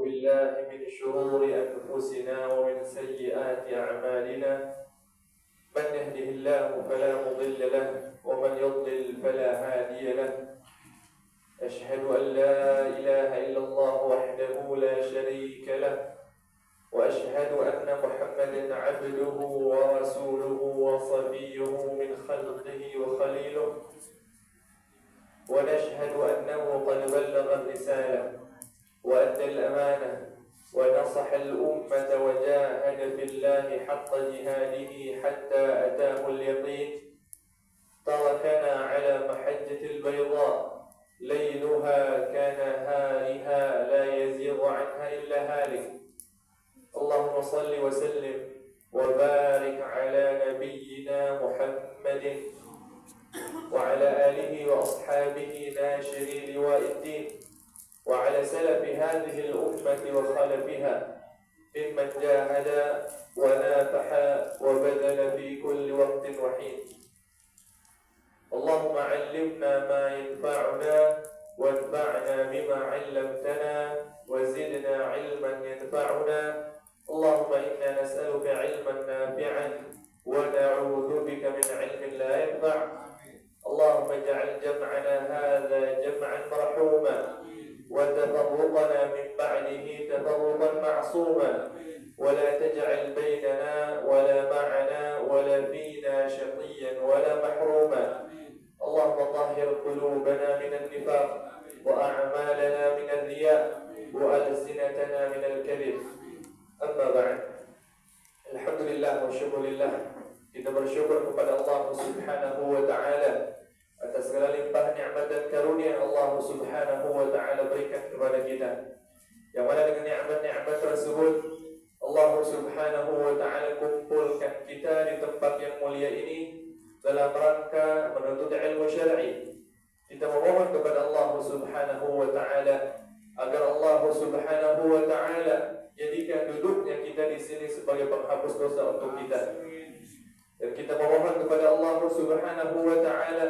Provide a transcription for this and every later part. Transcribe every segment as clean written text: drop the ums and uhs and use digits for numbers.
بالله من شرور أنفسنا ومن سيئات أعمالنا من يهده الله فلا مضل له ومن يضلل فلا هادي له أشهد أن لا إله إلا الله وحده لا شريك له وأشهد أن محمدا عبده ورسوله وصفيه من خلقه وخليله ونشهد أنه قد بلغ الرسالة وأدى الأمانة ونصح الأمة وجاهد في الله حق جهاده حتى أتاه اليقين تركنا على محجة البيضاء ليلها كنهارها لا يزيغ عنها إلا هالك اللهم صل وسلم وبارك على نبينا محمد وعلى آله وأصحابه ناشري لواء الدين وعلى سلف هذه الأمة وخلفها ممن جاهد ونافح وبذل في كل وقت وحين اللهم علمنا ما ينفعنا وانفعنا بما علمتنا وزدنا علما ينفعنا اللهم إنا نسألك علما نافعا ونعوذ بك من علم لا ينفع اللهم اجعل جمعنا هذا جمعا مرحوما وتفرقنا من بعده تفرقا معصوما ولا تجعل بيننا ولا معنا ولا فينا شقيا ولا محروما اللهم طهر قلوبنا من النفاق وأعمالنا من الرياء وألسنتنا من الكذب أما بعد Alhamdulillah wa syukurillah kita bersyukur kepada Allah Subhanahu wa ta'ala atas segala limpah nikmat dan karunia yang Allah Subhanahu wa ta'ala berikan kepada kita yang mana dengan nikmat-nikmat tersebut Allah Subhanahu wa ta'ala kumpulkan kita di tempat yang mulia ini dalam rangka menuntut ilmu syar'i. Kita memohon kepada Allah Subhanahu wa ta'ala agar Allah Subhanahu wa ta'ala jadikan duduknya kita di sini sebagai penghapus dosa untuk kita. Dan kita memohon kepada Allah Subhanahu wa ta'ala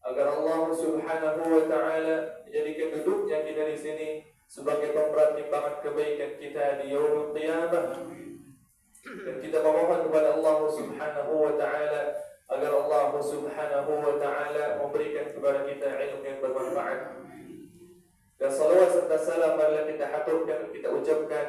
agar Allah Subhanahu wa ta'ala jadikan duduknya kita di sini sebagai pemberat timbangan kebaikan kita di yaumul qiyamah. Dan kita memohon kepada Allah Subhanahu wa ta'ala agar Allah Subhanahu wa ta'ala memberikan kepada kita ilmu yang bermanfaat. Dan salawat serta salam marilah kita haturkan, kita ucapkan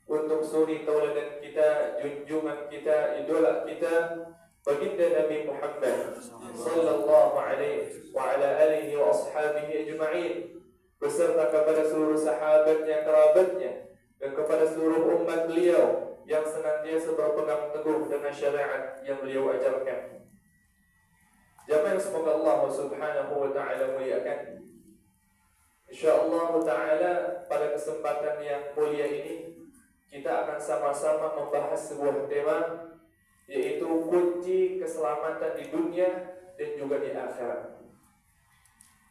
untuk suri tauladan kita, junjungan kita, idola kita, baginda Nabi Muhammad sallallahu alaihi wa ala alihi wa ashabihi ajma'in, beserta kepada seluruh sahabatnya, kerabatnya, dan kepada seluruh umat beliau yang senantiasa berpegang teguh dengan syariat yang beliau ajarkan. Jamaah semoga Allah Subhanahu wa ta'ala muliakan. InsyaAllah ta'ala pada kesempatan yang mulia ini kita akan sama-sama membahas sebuah tema, yaitu kunci keselamatan di dunia dan juga di akhirat.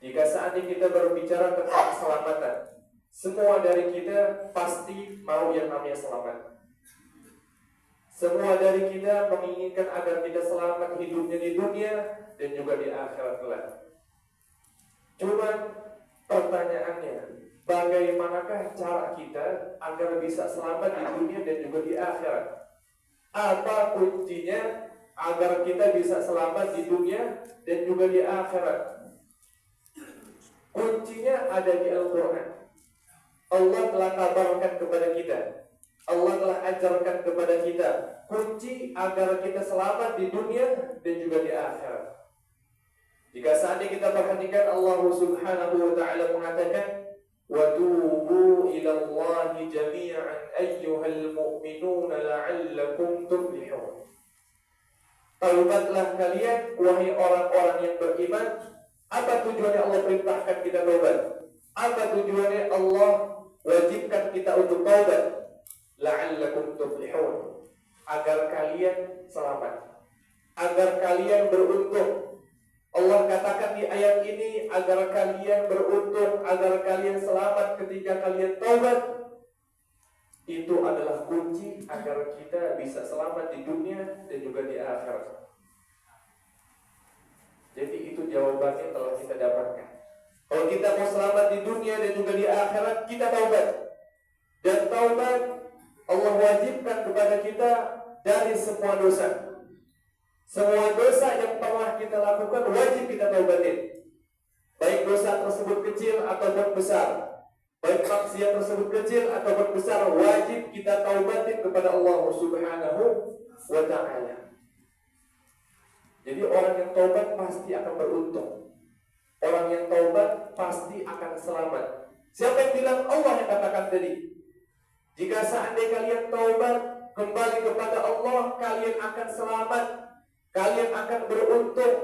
Jika saat ini kita berbicara tentang keselamatan, semua dari kita pasti mau yang namanya selamat. Semua dari kita menginginkan agar kita selamat hidupnya di dunia dan juga di akhirat kelak. Cuma pertanyaannya, bagaimanakah cara kita agar bisa selamat di dunia dan juga di akhirat? Apa kuncinya agar kita bisa selamat di dunia dan juga di akhirat? Kuncinya ada di Al-Quran. Allah telah kabarkan kepada kita, Allah telah ajarkan kepada kita kunci agar kita selamat di dunia dan juga di akhirat. Jika saat ini kita perhatikan, Allah Subhanahu wa ta'ala mengatakan وَتُوبُوا إِلَى اللَّهِ جَمِيعًا أَيُّهَا الْمُؤْمِنُونَ لَعَلَّكُمْ تُفْلِحُونَ. Taubatlah kalian, wahai orang-orang yang beriman. Apa tujuannya Allah perintahkan kita taubat? Apa tujuannya Allah wajibkan kita untuk taubat? لَعَلَّكُمْ تُفْلِحُونَ. Agar kalian selamat, agar kalian beruntung. Allah katakan di ayat ini agar kalian beruntung, agar kalian selamat ketika kalian taubat. Itu adalah kunci agar kita bisa selamat di dunia dan juga di akhirat. Jadi itu jawabannya telah kita dapatkan. Kalau kita mau selamat di dunia dan juga di akhirat, kita taubat. Dan taubat Allah wajibkan kepada kita dari semua dosa. Semua dosa yang pernah kita lakukan wajib kita taubatin. Baik dosa tersebut kecil ataupun besar, baik maksiat tersebut kecil ataupun besar, wajib kita taubatin kepada Allah Subhanahu wa ta'ala. Jadi orang yang taubat pasti akan beruntung. Orang yang taubat pasti akan selamat. Siapa yang bilang? Allah yang katakan tadi. Jika seandainya kalian taubat kembali kepada Allah, kalian akan selamat. Kalian akan beruntung.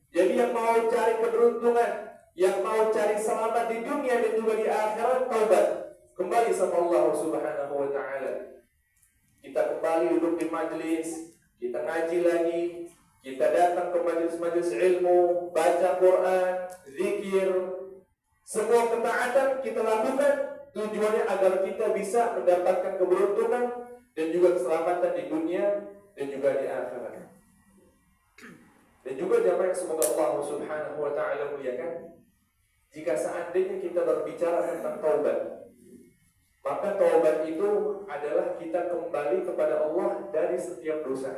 Jadi yang mau cari keberuntungan, yang mau cari selamat di dunia dan juga di akhirat, taubat. Kembali sama Allah Subhanahu wa ta'ala. Kita kembali duduk di majelis, kita ngaji lagi, kita datang ke majelis-majelis ilmu, baca Quran, zikir. Semua ketaatan kita lakukan tujuannya agar kita bisa mendapatkan keberuntungan dan juga keselamatan di dunia dan juga di akhirat. Dan juga jamaah yang semoga Allah Subhanahu wa ta'ala muliakan, jika seandainya kita berbicara tentang taubat, maka taubat itu adalah kita kembali kepada Allah dari setiap dosa.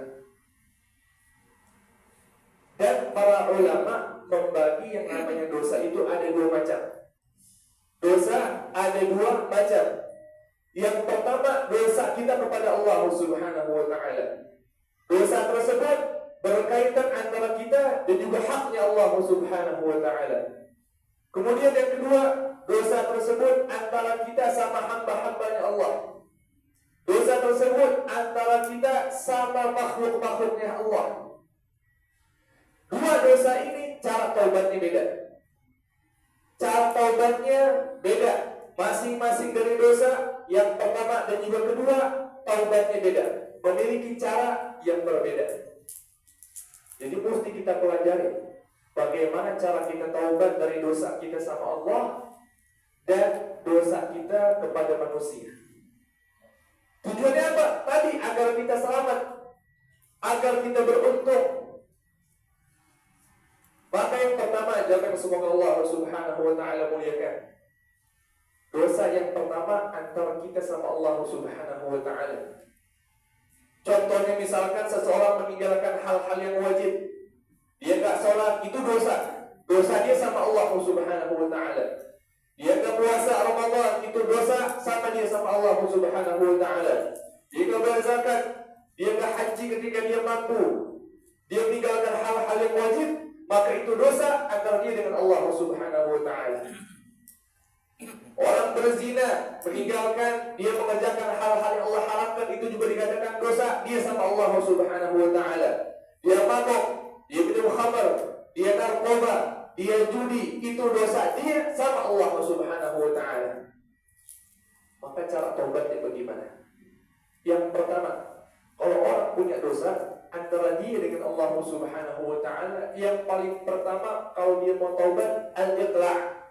Dan para ulama membagi yang namanya dosa itu ada dua macam. Dosa ada dua macam. Yang pertama, dosa kita kepada Allah Subhanahu wa ta'ala. Dosa tersebut berkaitan antara kita dan juga haknya Allah Subhanahu wa ta'ala. Kemudian yang kedua, dosa tersebut antara kita sama hamba-hambanya Allah. Dosa tersebut antara kita sama makhluk-makhluknya Allah. Dua dosa ini cara taubatnya beda. Cara taubatnya beda. Masing-masing dari dosa, yang pertama dan juga kedua, taubatnya beda. Memiliki cara yang berbeda. Jadi mesti kita pelajari bagaimana cara kita taubat dari dosa kita sama Allah dan dosa kita kepada manusia. Tujuannya apa? Tadi agar kita selamat, agar kita beruntung. Maka yang pertama, jangan semoga Allah Subhanahu wa ta'ala muliakan. Dosa yang pertama antara kita sama Allah Subhanahu wa ta'ala. Contohnya misalkan seseorang meninggalkan hal-hal yang wajib. Dia gak sholat, itu dosa. Dosa dia sama Allah Subhanahu wa ta'ala. Dia gak puasa Ramadan, itu dosa sama dia sama Allah Subhanahu wa ta'ala. Dia gak berzakat, dia gak haji ketika dia mampu. Dia meninggalkan hal-hal yang wajib, maka itu dosa antara dia dengan Allah Subhanahu wa ta'ala. Orang berzina, meninggalkan, dia mengerjakan hal-hal yang Allah haramkan, itu juga dikatakan dosa, dia sama Allah Subhanahu wa ta'ala. Dia mabuk, dia minum khamar, dia narkoba, dia judi, itu dosa, dia sama Allah Subhanahu wa ta'ala. Maka cara taubatnya bagaimana? Yang pertama, kalau orang punya dosa antara dia dengan Allah Subhanahu wa ta'ala, yang paling pertama kalau dia mau taubat, al-iqla'.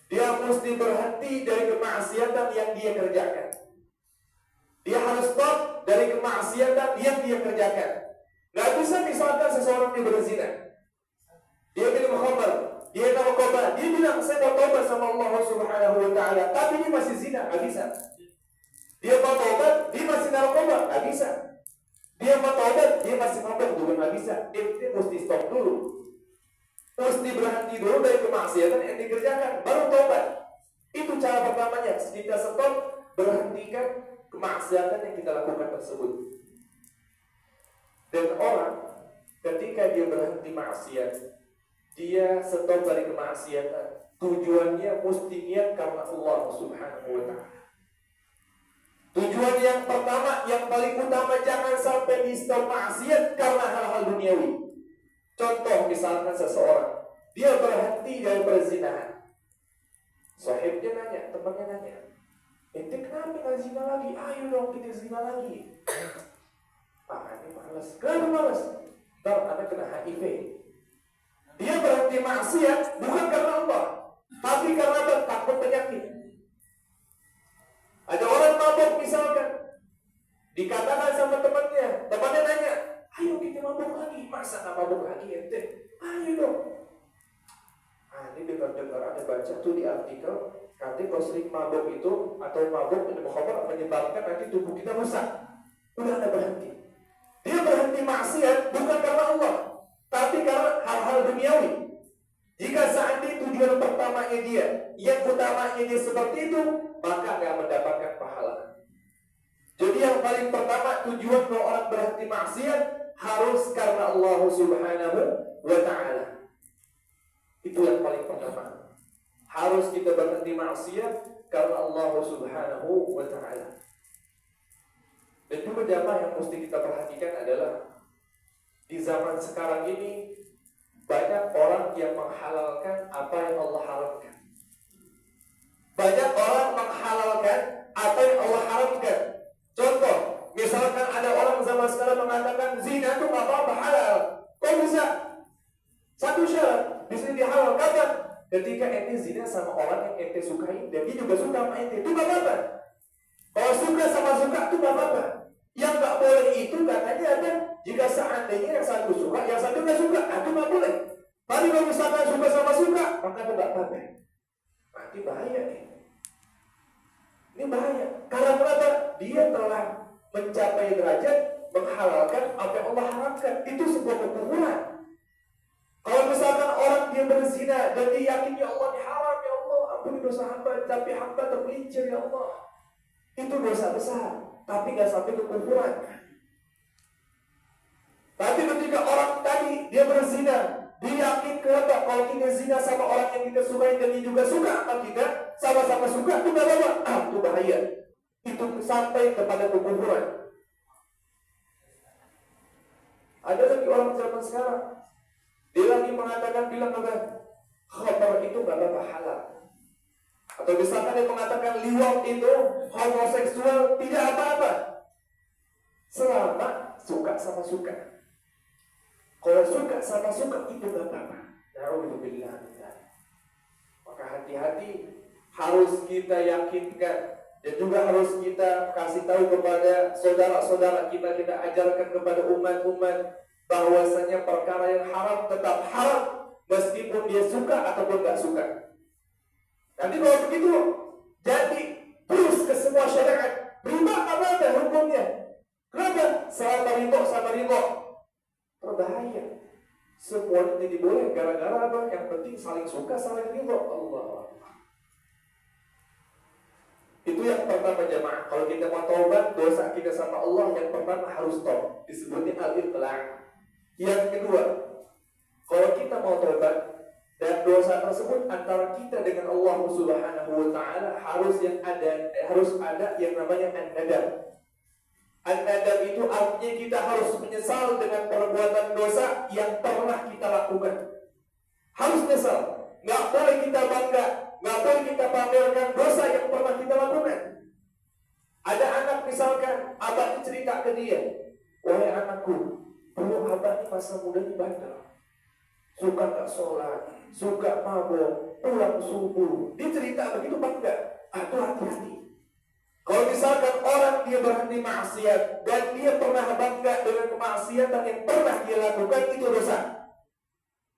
Dia mesti berhenti dari kemaksiatan yang dia kerjakan. Dia harus stop dari kemaksiatan yang dia kerjakan. Gak bisa misalkan seseorang dia berzina, dia minum khamar, dia narkoba, dia bilang saya mau taubat sama Allah Subhanahu wa ta'ala, tapi dia masih zina, gak bisa. Dia mau taubat, dia masih narkoba, gak bisa. Dia mau taubat, dia masih mabuk, juga gak bisa. Dia mesti stop dulu. Mesti berhenti dulu dari kemaksiatan yang dikerjakan, baru taubat. Itu cara pertamanya. Kita stop, berhentikan kemaksiatan yang kita lakukan tersebut. Dan orang ketika dia berhenti maksiat, dia stop dari kemaksiatan, tujuannya mesti niat karena Allah Subhanahu wa ta'ala. Tujuan yang pertama, yang paling utama, jangan sampai di stop maksiat karena hal-hal duniawi. Contoh misalkan seseorang, dia berhenti dari perzinahan. Sahibnya nanya, temannya nanya, ente kenapa gak zina lagi? Ayo dong kita zina lagi. Ini malas. Kenapa malas? Ntar anak kena HIV. Dia berhenti maksiat bukan karena Allah, tapi karena takut penyakit. Ada orang mabuk misalkan, dikatakan sama temannya nanya, ayo kita mabuk lagi. Masa gak mabuk lagi ente? Ayo dong. Ini dengar-dengar ada baca tuh di artikel, Nanti kalau sering mabuk itu atau mabuk minum khamr menyebabkan nanti tubuh kita rusak. Udah Anda berhenti. Dia berhenti maksiat bukan karena Allah, tapi karena hal-hal duniawi. Jika seandainya tujuan pertamanya dia, yang utamanya dia seperti itu, maka akan mendapatkan pahala. Jadi yang paling pertama tujuan kalau orang berhenti maksiat harus karena Allah Subhanahu wa Ta'ala. Itu yang paling pertama. Harus kita berhenti maksiat karena Allah Subhanahu wa Ta'ala. Dan juga jamaah yang mesti kita perhatikan adalah di zaman sekarang ini banyak orang yang menghalalkan apa yang Allah haramkan. Banyak orang menghalalkan apa yang Allah haramkan. Contoh, misalkan ada orang zaman sekarang mengatakan zina itu nggak apa-apa, halal. Kok bisa? Satu syarat, bisa dihalal. Kapan? Ketika ente zina sama orang yang ente sukai dan dia juga suka sama ente, itu nggak apa-apa. Kalau suka sama suka itu nggak apa-apa. Yang nggak boleh itu katanya ada jika seandainya yang satu suka, yang satu nggak suka, itu nggak boleh. Tapi kalau misalkan suka sama suka, maka itu nggak apa-apa. Nanti bahaya nih. Ini bahaya. Karena kenapa? Dia telah mencapai derajat menghalalkan apa yang Allah haramkan. Itu sebuah kekufuran. Kalau misalkan orang dia berzina dan dia yakin ya Allah ini haram, ya Allah ampuni dosa hamba, tapi hamba tergelincir ya Allah. Itu dosa besar, tapi nggak sampai kekufuran. Tapi ketika orang tadi dia berzina, dia yakin kenapa kalau kita zina sama orang yang kita sukai dan dia juga suka sama kita, sama-sama suka, itu nggak apa-apa. Itu bahaya. Itu sampai kepada kekufuran. Ada lagi orang zaman sekarang, dia lagi mengatakan bilang apa? Khamr itu nggak apa-apa, halal. Atau misalkan dia mengatakan liwat itu homoseksual tidak apa-apa, selama suka sama suka. Kalau suka sama suka itu nggak apa-apa. Na'udzubillah. Maka hati-hati, harus kita yakinkan dan juga harus kita kasih tahu kepada saudara-saudara kita ajarkan kepada umat-umat bahwasanya perkara yang haram tetap haram meskipun dia suka ataupun nggak suka. Nanti kalau begitu jadi terus ke semua syariat, riba apa ada hukumnya? Kenapa? Sama ridho. Berbahaya. Semua ini boleh gara-gara apa? Yang penting saling suka, saling ridho. Allah. Itu yang pertama jemaah. Kalau kita mau taubat dosa kita sama Allah, yang pertama harus taubat. Disebutnya al-iqla'. Yang kedua, kalau kita mau taubat dan dosa tersebut antara kita dengan Allah Subhanahu wa Ta'ala harus ada yang namanya an-nadam. An-nadam itu artinya kita harus menyesal dengan perbuatan dosa yang pernah kita lakukan. Harus menyesal. Nggak boleh kita bangga, nggak boleh kita pamerkan dosa yang pernah kita lakukan. Ada anak misalkan, abahnya cerita ke dia, wahai anakku, dulu abah ini masa mudanya bandel, suka nggak sholat, suka mabuk, pulang subuh. Dia cerita begitu bangga. Itu hati-hati. Kalau misalkan orang dia berhenti maksiat dan dia pernah bangga dengan kemaksiatan yang pernah dia lakukan, itu dosa.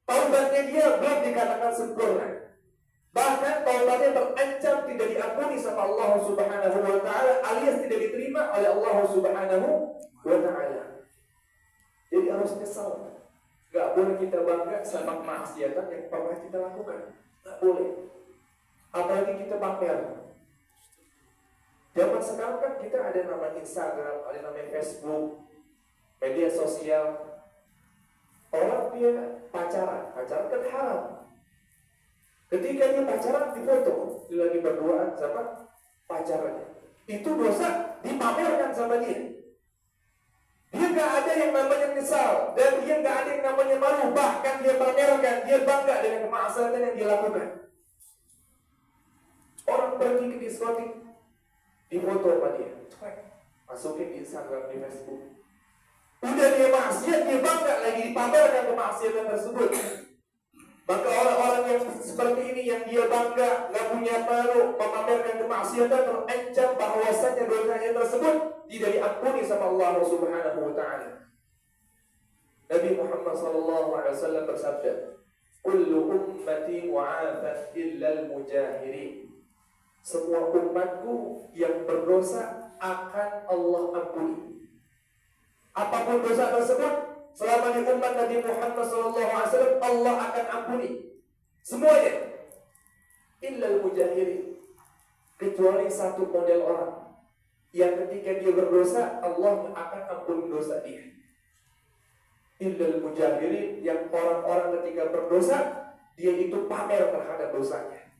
Taubatnya dia belum dikatakan sempurna. Bahkan taubatnya terancam tidak diampuni sama Allah Subhanahu wa Ta'ala, alias tidak diterima oleh Allah Subhanahu wa Ta'ala. Jadi harus nyesal. Gak boleh kita bangga sama kemaksiatan yang pernah kita lakukan. Gak boleh. Apalagi kita pamer. Zaman sekarang kan kita ada namanya Instagram, ada namanya Facebook, media sosial. Orang dia pacaran kan haram. Ketika dia pacaran difoto, dia lagi berduaan sama pacarannya. Itu dosa dipamerkan sama dia. Dia gak ada yang namanya nyesal dan dia gak ada yang namanya malu. Bahkan dia pamerkan, dia bangga dengan kemaksiatan yang dia lakukan. Orang pergi ke diskotik, difoto sama dia, masukin di Instagram, di Facebook. Udah dia maksiat, dia bangga lagi dipamerkan kemaksiatan tersebut. Maka orang-orang yang seperti ini yang dia bangga, gak punya malu, memamerkan kemaksiatan, terancam bahwasanya dosanya tersebut tidak diampuni sama Allah Subhanahu wa Ta'ala. Nabi Muhammad SAW bersabda, "Kullu ummati mu'afat illa al-mujahirin." semua umatku yang berdosa akan Allah ampuni. Apapun dosa tersebut, selama di umat Nabi Muhammad SAW, Allah akan ampuni semuanya. Illal mujahirin, kecuali satu model orang yang ketika dia berdosa, Allah akan ampuni dosa dia. Illal mujahirin, yang orang-orang ketika berdosa, dia itu pamer terhadap dosanya.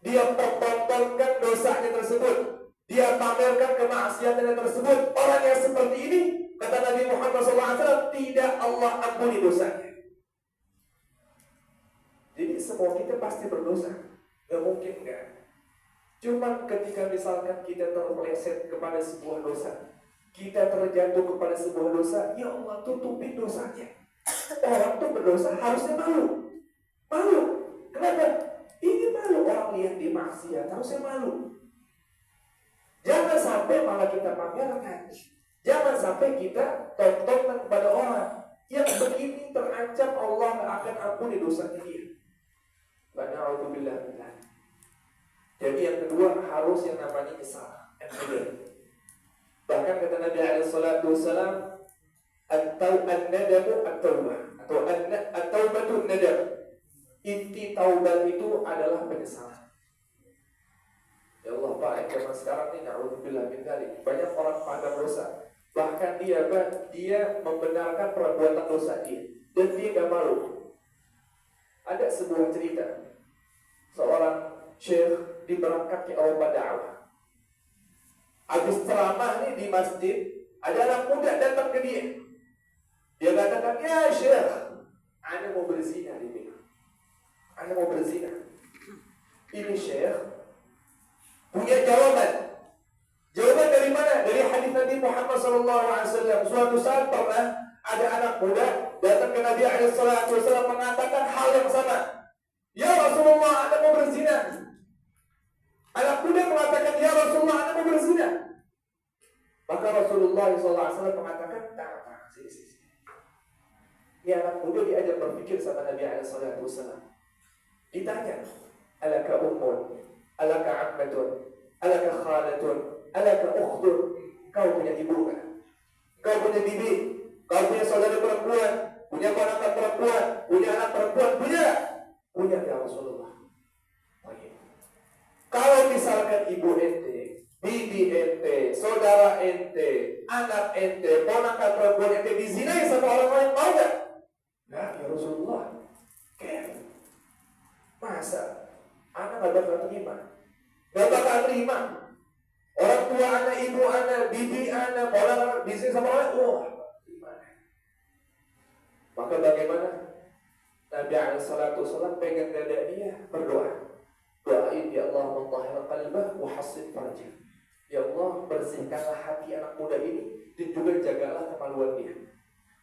Dia pertontonkan dosanya tersebut, dia pamerkan kemaksiatannya tersebut. Orang yang seperti ini, kata Nabi Muhammad SAW, tidak Allah ampuni dosanya. Jadi semua kita pasti berdosa. Gak mungkin enggak. Cuma ketika misalkan kita terpeleset kepada sebuah dosa, kita terjatuh kepada sebuah dosa, ya Allah tutupin dosanya. Orang tuh berdosa harusnya malu. Malu. Kenapa? Ini malu orang lihat dia maksiat, harusnya malu. Jangan sampai malah kita pamerkan. Jangan sampai kita tontonkan kepada orang yang begini terancam Allah akan ampuni dosanya dia. Na'udzubillah. Jadi yang kedua harus yang namanya kesalahan. Bahkan kata Nabi SAW, an-nadamu at-taubah atau at-taubatu nadam. Inti taubat itu adalah penyesalan. Ya Allah Pak, zaman sekarang ini na'udzubillah min dzalik. Banyak orang pandang dosa. Bahkan dia membenarkan perbuatan dosa dia dan dia gak malu. Ada sebuah cerita seorang syekh diberangkat ke Eropa dakwah. Habis ceramah nih di masjid, ada anak muda datang ke dia. Dia katakan, ya syekh, ana mau berzina di sini. Ana mau berzina. Ini syekh punya jawaban. Jawaban dari mana? Dari hadis Nabi Muhammad SAW. Suatu saat pernah ada anak muda datang ke Nabi SAW mengatakan hal yang sama. Ya Rasulullah, Anda mau berzina. Anak muda mengatakan, ya Rasulullah, Anda mau berzina. Maka Rasulullah SAW mengatakan, tak, sini. Ini anak muda diajak berpikir sama Nabi SAW. Ditanya, alaka ummun, alaka ammatun, alaka khalatun, alaka ukhtun. Kau punya ibu kan? Kau punya bibi? Kau punya saudara perempuan? Punya ponakan perempuan? Punya anak perempuan? Punya? Punya ya Rasulullah. Kalau misalkan ibu ente, bibi ente, saudara ente, anak ente, ponakan perempuan ente dizinai sama orang lain, mau gak? Nah ya Rasulullah, masa anak gak bakal terima? Gak bakal terima. Orang tua anak, ibu anak, bibi anak, ponakan dizinai sama orang lain, gimana? Maka bagaimana? Nabi SAW pegang dada dia, berdoa. Doain, ya Allah, mentahhir qalbah wa hassin farjah. Ya Allah, bersihkanlah hati anak muda ini dan juga jagalah kemaluan dia.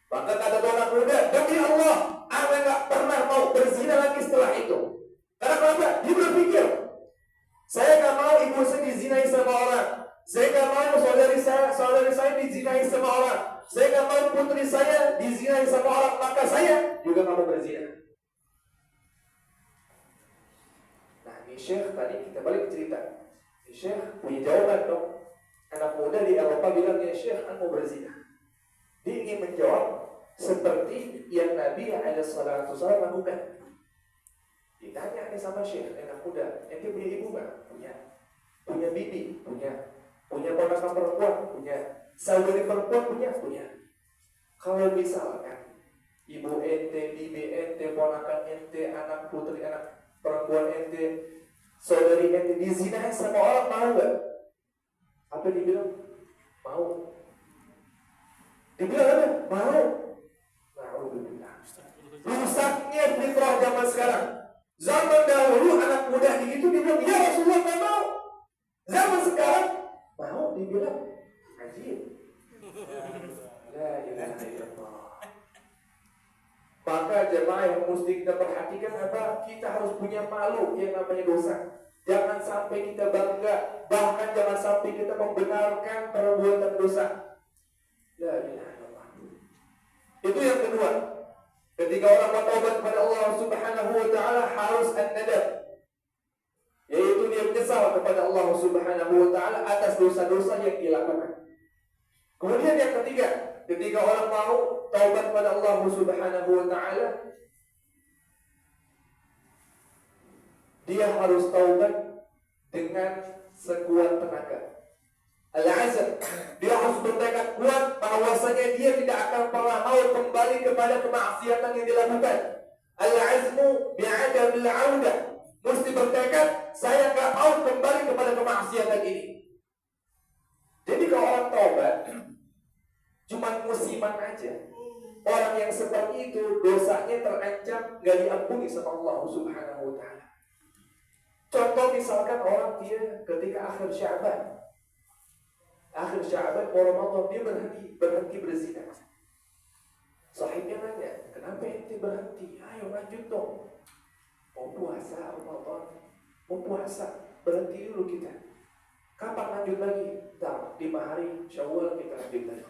Maka kata anak muda, demi Allah, aku gak pernah mau berzina lagi setelah itu. Karena kenapa? Dia berpikir, saya gak mau ibu saya dizinai sama orang. Saya gak mau saudari saya dizinai sama orang. Saya gak mau putri saya dizinai sama orang. Maka saya juga gak mau berzina. Syekh tadi kita balik cerita. Syekh punya jawaban dong. Anak muda di Eropa bilang, ya Syekh, aku mau berzina. Dia ingin menjawab seperti yang Nabi SAW lakukan. Ditanya nih sama Syekh, anak muda, ente punya ibu gak? Punya. Punya bibi? Punya. Punya ponakan perempuan? Punya. Saudari perempuan? Punya. Kalau misalkan ibu ente, bibi ente, ponakan ente, anak putri, anak perempuan ente, saudari ente dizinai sama orang, mau gak? Apa dibilang? Mau. Dibilang apa? Mau. Na'udzubillah. Rusaknya fitrah zaman sekarang. Zaman dahulu anak muda begitu dibilang, ya Rasulullah gak mau. Zaman sekarang mau, dibilang ajib. La ilaha illallah. Maka jemaah yang mesti kita perhatikan apa? Kita harus punya malu yang namanya dosa. Jangan sampai kita bangga, bahkan jangan sampai kita membenarkan perbuatan dosa. La ilaha illallah. Itu yang kedua. Ketika orang bertaubat kepada Allah Subhanahu wa taala harus an-nadam. Yaitu dia menyesal kepada Allah Subhanahu wa taala atas dosa-dosa yang dilakukan. Kemudian yang ketiga, ketika orang mau taubat kepada Allah Subhanahu wa taala, dia harus taubat dengan sekuat tenaga. Al-azam, dia harus bertekad kuat bahwasanya dia tidak akan pernah mau kembali kepada kemaksiatan yang dilakukan. Al-azmu bi'adamil 'audah. Mesti bertekad, saya enggak mau kembali kepada kemaksiatan ini. Jadi kalau orang taubat cuma musiman aja, orang yang seperti itu dosanya terancam enggak diampuni sama Allah Subhanahu wa taala. Contoh misalkan orang dia ketika akhir Sya'ban mau Ramadan dia berhenti berzina. Sahibnya nanya, kenapa ente berhenti? Ayo lanjut dong. Mau puasa Ramadan, mau puasa, berhenti dulu kita. Kapan lanjut lagi? Ntar 5 hari Syawal kita lanjut lagi.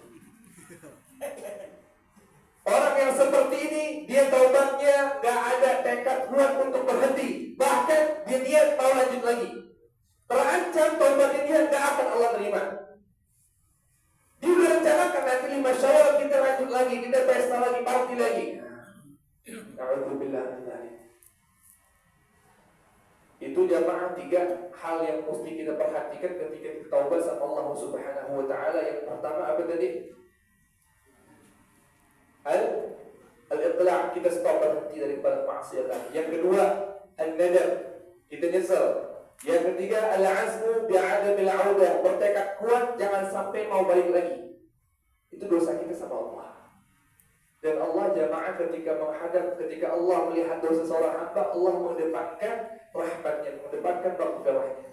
Orang yang seperti ini, dia taubatnya gak ada tekad kuat untuk berhenti. Bahkan dia niat mau lanjut lagi. Terancam taubatnya dia gak akan Allah terima. Dia udah rencanakan nanti 5 Syawal kita lanjut lagi, kita pesta lagi, party lagi. Alhamdulillah. Itu jamaah 3 hal yang mesti kita perhatikan ketika kita taubat sama Allah Subhanahu wa taala. Yang pertama apa tadi? Al-iqla', kita stop berhenti daripada maksiat. Yang kedua, an-nadam, kita nyesal. Yang ketiga, al-azmu bi'adamil 'audah, bertekad kuat jangan sampai mau balik lagi. Itu dosa kita sama Allah. Dan Allah jamaah ketika Allah melihat dosa seorang hamba, Allah mengedepankan rahmatnya, mengedepankan maghfirahnya.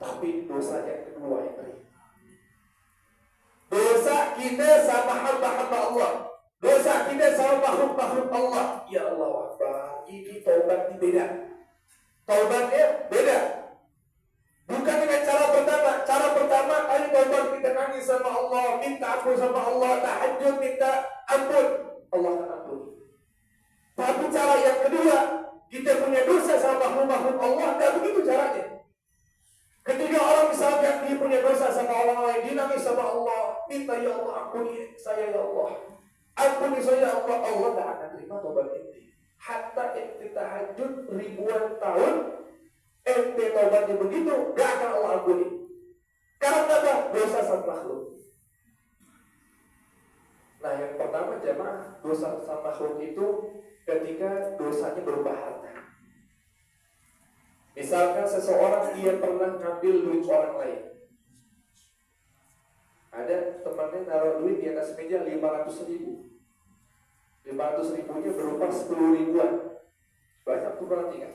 Tapi dosa yang kedua yang tadi, dosa kita sama hamba-hamba Allah, dosa kita sama makhluk-makhluk Allah. Ya Allah Akbar, ini taubat beda. Taubatnya beda. Bukan dengan cara pertama. Cara pertama kali taubat kita nangis sama Allah, minta ampun sama Allah, tahajud minta ampun, Allah akan ampuni. Tapi cara yang kedua, kita punya dosa sama makhluk Allah, tidak begitu caranya. Ketika orang misalkan dia punya dosa sama orang lain, dia nangis sama Allah, minta ya Allah ampuni saya ya Allah, ampuni saya ya Allah, Allah tidak akan terima taubat ente. Hatta ente tahajud ribuan tahun, ente taubatnya begitu, tidak akan Allah ampuni. Karena apa? Dosa sama makhluk. Nah, yang pertama jemaah, dosa sama makhluk itu ketika dosanya berupa harta. Misalkan seseorang dia pernah ngambil duit orang lain. Ada temannya naruh duit di atas meja 500.000. 500.000-nya berupa 10 ribuan. Banyak tuh berarti kan?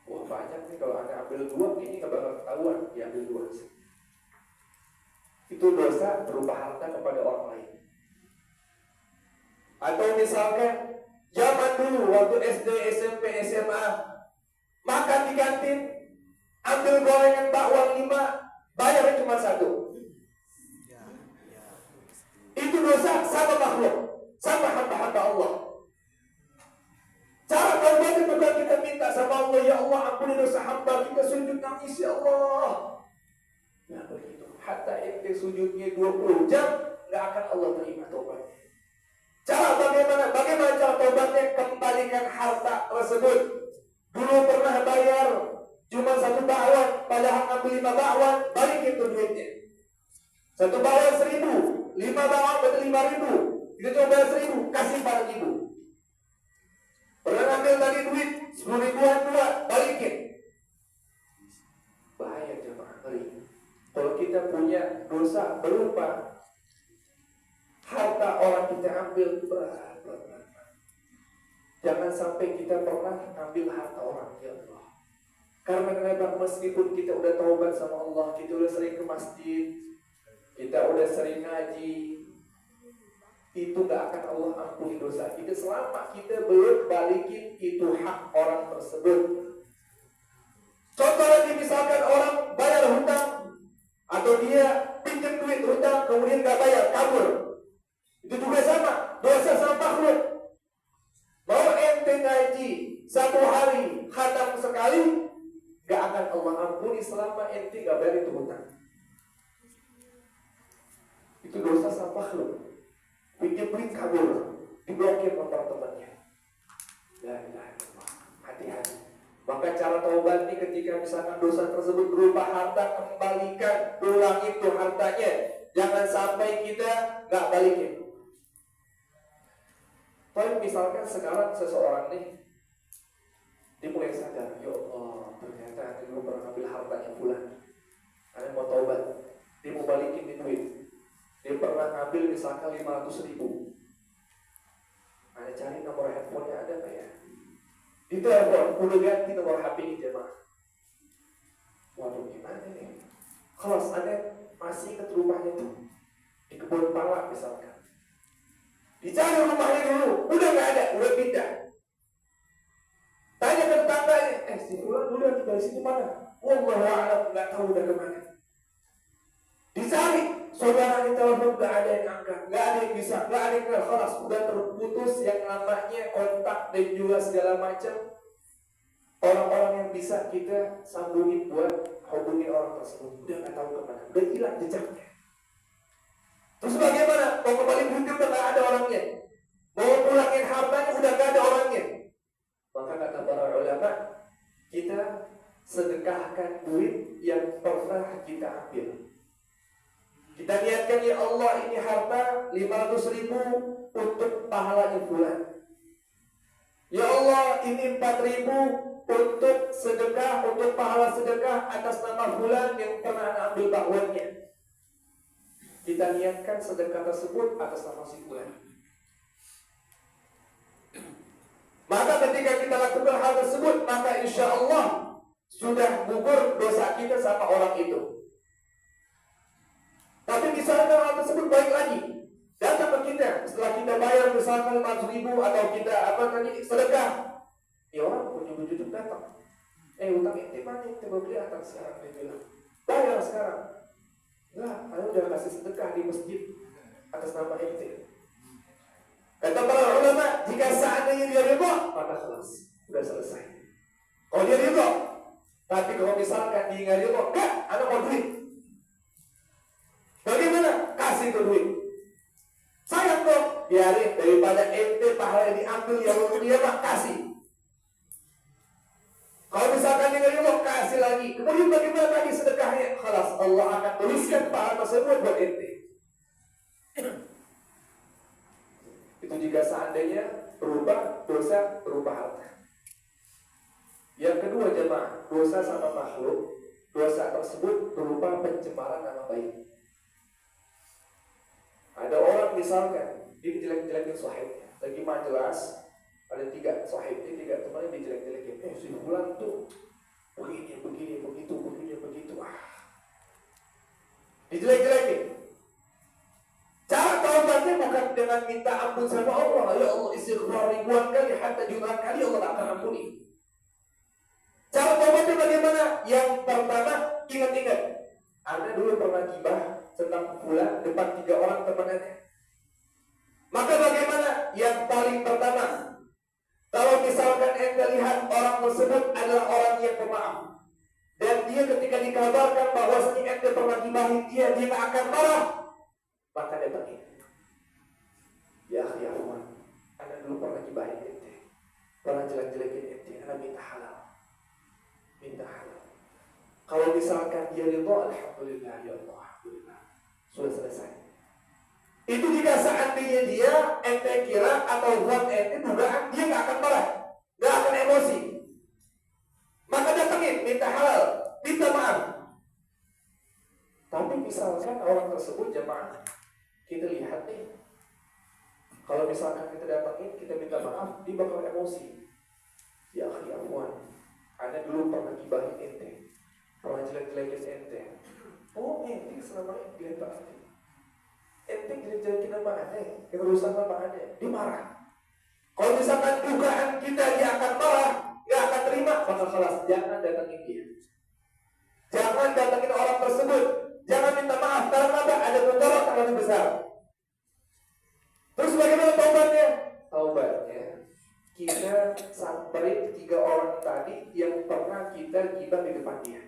Wah banyak nih, kalau Anda ambil 2 ini gak bakal ketahuan diambil 2. Itu dosa berupa harta kepada orang lain. Atau misalkan zaman dulu waktu SD, SMP, SMA makan di kantin, ambil gorengan bakwan 5, bayarnya cuma 1. Itu dosa sama makhluk, sama hamba-hamba Allah. Cara taubat itu bukan kita minta sama Allah, ya Allah ampuni dosa hamba, kita sujud nangis ya Allah. Nah begitu, hatta ente sujudnya 20 jam, gak akan Allah terima taubatnya. Cara bagaimana? Bagaimana cara taubatnya? Kembalikan harta tersebut. Dulu pernah bayar cuma 1 bakwan, padahal ngambil 5 bakwan, balikin tuh duitnya. 1 bakwan 1.000, 5 bakwan berarti 5.000. Kita coba 1.000, kasih 4.000. Pernah ngambil tadi duit 10 ribuan 2, balikin. Bahaya jemaah ngeri. Kalau kita punya dosa berupa harta orang kita ambil, berat. Jangan sampai kita pernah ambil harta orang, ya Allah. Karena kenapa? Meskipun kita udah taubat sama Allah, kita udah sering ke masjid, kita udah sering ngaji, itu gak akan Allah ampuni dosa kita selama kita belum balikin itu hak orang tersebut. Contoh lagi, misalkan orang bayar hutang atau dia pinjam duit hutang kemudian gak bayar, kabur, itu juga sama, dosa sama makhluk. Mau ente ngaji 1 hari khatam sekali, bayar itu hutang. Itu dosa sama makhluk. Pinjam kabur, diblokir nomor temannya. La ilaha illallah. Hati-hati. Maka cara taubat ini ketika misalkan dosa tersebut berupa harta, kembalikan, ulang itu hartanya. Jangan sampai kita nggak balikin. Tapi misalkan sekarang seseorang nih, dia mulai sadar, ya Allah, ternyata aku dulu pernah ambil hartanya fulan. Ada mau taubat, dia mau balikin di duit. Dia pernah ngambil misalkan 500.000. Ada cari nomor handphonenya ada nggak ya? Di telepon, udah ganti nomor HP ini jemaah. Waduh, gimana nih? Kalau ada masih ingat rumahnya tuh di kebun pala misalkan. Dicari rumahnya dulu, udah nggak ada, udah pindah. Tanya ke tetangganya, si fulan dulu yang tinggal di situ mana? Wallahu a'lam, nggak tahu udah kemana. Dicari, saudara di telepon nggak ada yang angkat, nggak ada yang bisa, nggak ada yang kenal, kelas udah terputus yang namanya kontak dan juga segala macam. Orang-orang yang bisa kita sambungin buat hubungin orang tersebut udah nggak tahu kemana, udah hilang jejaknya. Terus bagaimana? Mau kembali duitnya udah nggak ada orangnya, mau pulangin hartanya udah nggak ada orangnya. Maka kata para ulama, kita sedekahkan duit yang pernah kita ambil. Kita niatkan, ya Allah, ini harta 500.000 untuk pahalanya fulan. Ya Allah, ini 4.000 untuk sedekah, untuk pahala sedekah atas nama fulan yang pernah ambil bakwannya. Kita niatkan sedekah tersebut atas nama si fulan. Maka ketika kita lakukan hal tersebut, maka insya Allah sudah gugur dosa kita sama orang itu. Tapi misalkan hal tersebut baik lagi, datang ke kita setelah kita bayar misalkan 500.000 atau kita sedekah, ya orang punya wujud datang. Utang ini mana yang kita beli atas sekarang, dia bilang bayar sekarang. Enggak, saya udah kasih sedekah di masjid atas nama ente. Kata para ulama, jika seandainya dia ridho, maka kelas sudah selesai. Kalau dia ridho, tapi kalau misalkan dia nggak ridho, enggak, anak mau duit. Bagaimana? Kasih ke duit. Sayang dong, biarin daripada ente pahala yang diambil yang untuk dia mah kasih. Kalau misalkan dia nggak ridho, kasih lagi. Kemudian bagaimana tadi sedekahnya? Kelas Allah akan tuliskan pahala tersebut buat ente. Itu jika seandainya berubah dosa berupa harta. Yang kedua jemaah, dosa sama makhluk, dosa tersebut berupa pencemaran nama baik. Ada orang misalkan dia jelek-jelekin sahibnya, lagi majelis ada 3 sahibnya, 3 temannya dijelek-jelekin. Si fulan tuh begini, begitu. Dijelek-jelekin. Cara taubatnya bukan dengan minta ampun sama Allah. Ya Allah, istighfar ribuan kali, hatta jutaan kali Allah tak akan ampuni. Cara taubatnya bagaimana? Yang pertama, ingat-ingat. Anda dulu pernah gibah tentang fulan depan 3 orang temannya. Maka bagaimana? Yang paling pertama, kalau misalkan ente lihat orang tersebut adalah orang yang pemaaf, dan dia ketika dikabarkan bahwasanya ente pernah gibahin dia tak akan marah, maka datangin. Ya akhi Ahmad, anda dulu pernah gibahin ente, pernah jelek-jelekin ente, anda minta halal. Kalau misalkan dia ridha, alhamdulillah ya Allah, alhamdulillah, sudah selesai. Itu jika seandainya dia ente kira atau buat ente dugaan, dia nggak akan marah, nggak akan emosi. Maka datangin, minta halal, minta maaf. Tapi misalkan orang tersebut jemaah, kita lihat nih, kalau misalkan kita datangin, kita minta maaf, dia bakal emosi. Ya akhi Afwan, anda dulu pernah gibahin ente, pernah jelek-jelekin ente. Oh ente selama ini jelek banget. Ente jelek-jelekin apa aneh, yang rusak apa aneh, dia marah. Kalau misalkan dugaan kita dia akan marah, gak akan terima, maka kelas jangan datangin dia. Jangan datangin orang tersebut. Jangan minta maaf, karena ada mudarat yang lebih besar. Terus bagaimana taubatnya? Taubatnya kita samperin 3 orang tadi yang pernah kita gibah di depan dia.